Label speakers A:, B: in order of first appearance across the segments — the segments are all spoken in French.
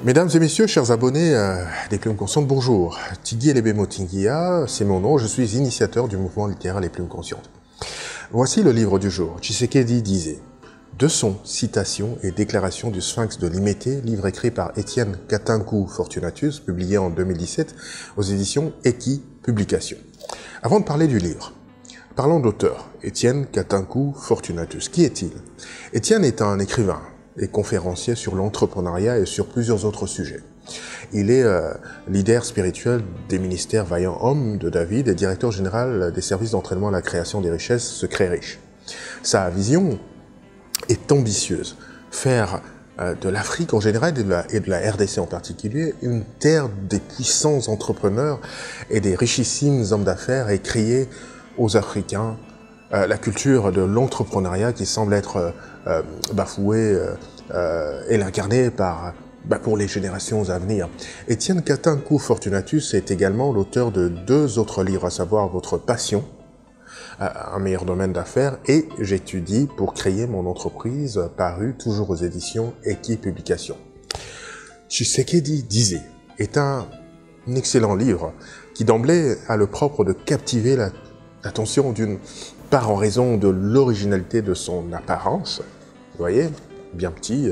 A: Mesdames et messieurs, chers abonnés des Plumes Conscientes, bonjour. Tigui Elebemo Tinguia, c'est mon nom, je suis initiateur du mouvement littéraire Les Plumes Conscientes. Voici le livre du jour. Tshisekedi disait « De son, citation et déclaration du Sphinx de Limété, livre écrit par Étienne Katankou Fortunatus, publié en 2017 aux éditions Eki Publications. » Avant de parler du livre, parlons d'auteur, Étienne Katankou Fortunatus. Qui est-il? Étienne est un écrivain et conférencier sur l'entrepreneuriat et sur plusieurs autres sujets. Il est leader spirituel des ministères Vaillant Homme de David et directeur général des services d'entraînement à la création des richesses Secret Riche. Sa vision est ambitieuse, faire de l'Afrique en général et de la RDC en particulier une terre des puissants entrepreneurs et des richissimes hommes d'affaires et créer aux Africains la culture de l'entrepreneuriat qui semble être bafouée et l'incarner pour les générations à venir. Étienne Katankou Fortunatus est également l'auteur de 2 autres livres, à savoir Votre passion, un meilleur domaine d'affaires, et J'étudie pour créer mon entreprise, paru toujours aux éditions Eki Publications. Tshisekedi disait est un excellent livre qui d'emblée a le propre de captiver l'attention d'une part en raison de l'originalité de son apparence, vous voyez, bien petit,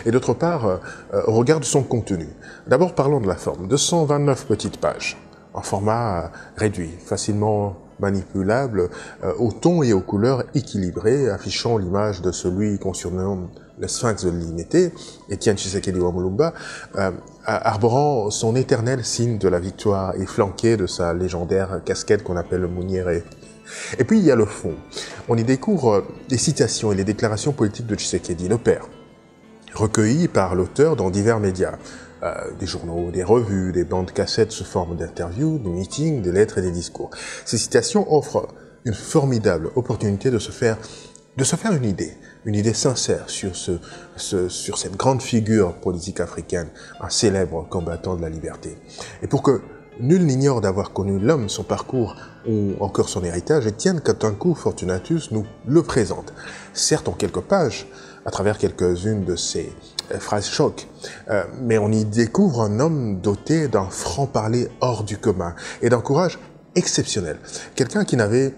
A: et d'autre part, au regard de son contenu. D'abord, parlons de la forme. 229 petites pages, en format réduit, facilement manipulable, au ton et aux couleurs équilibrées, affichant l'image de celui qu'on surnomme le Sphinx de Limété, Étienne Tshisekedi Wamulumba, arborant son éternel signe de la victoire et flanqué de sa légendaire casquette qu'on appelle le Mouniéré. Et puis il y a le fond. On y découvre des citations et les déclarations politiques de Tshisekedi, le père, recueillies par l'auteur dans divers médias, des journaux, des revues, des bandes cassettes sous forme d'interviews, de meetings, des lettres et des discours. Ces citations offrent une formidable opportunité de se faire une idée sincère sur cette grande figure politique africaine, un célèbre combattant de la liberté. Et pour que nul n'ignore d'avoir connu l'homme, son parcours ou encore son héritage, Étienne Katankou Fortunatus nous le présente. Certes en quelques pages, à travers quelques-unes de ses phrases choc, mais on y découvre un homme doté d'un franc-parler hors du commun et d'un courage exceptionnel. Quelqu'un qui avait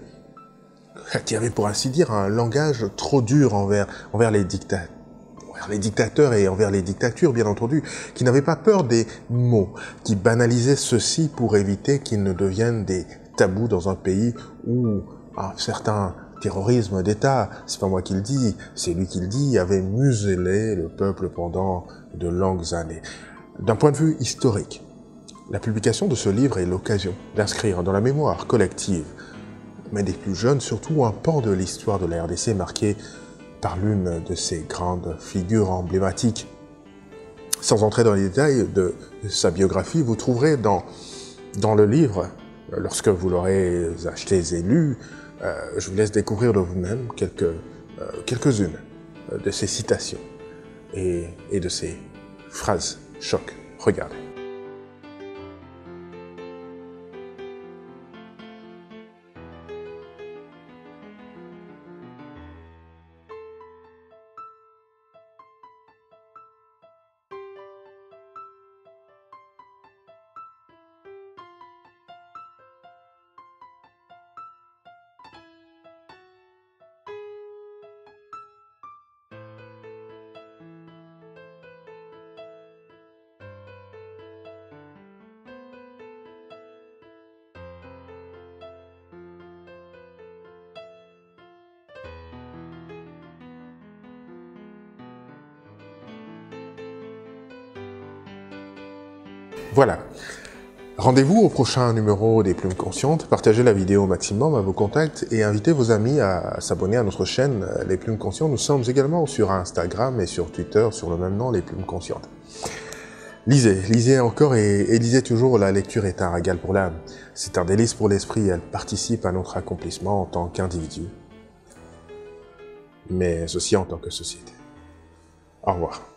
A: pour ainsi dire un langage trop dur envers les dictateurs et envers les dictatures, bien entendu, qui n'avait pas peur des mots, qui banalisait ceci pour éviter qu'ils ne deviennent des tabous dans un pays où un certain terrorisme d'État, c'est pas moi qui le dis, c'est lui qui le dit, avait muselé le peuple pendant de longues années. D'un point de vue historique, la publication de ce livre est l'occasion d'inscrire dans la mémoire collective, mais des plus jeunes surtout, un pan de l'histoire de la RDC marqué par l'une de ces grandes figures emblématiques. Sans entrer dans les détails de sa biographie, vous trouverez dans le livre, lorsque vous l'aurez acheté et lu, je vous laisse découvrir de vous-même quelques-unes de ces citations et de ces phrases choc. Regardez. Voilà. Rendez-vous au prochain numéro des Plumes Conscientes, partagez la vidéo au maximum à vos contacts et invitez vos amis à s'abonner à notre chaîne Les Plumes Conscientes. Nous sommes également sur Instagram et sur Twitter sur le même nom, Les Plumes Conscientes. Lisez encore et lisez toujours, la lecture est un régal pour l'âme. C'est un délice pour l'esprit, elle participe à notre accomplissement en tant qu'individu, mais aussi en tant que société. Au revoir.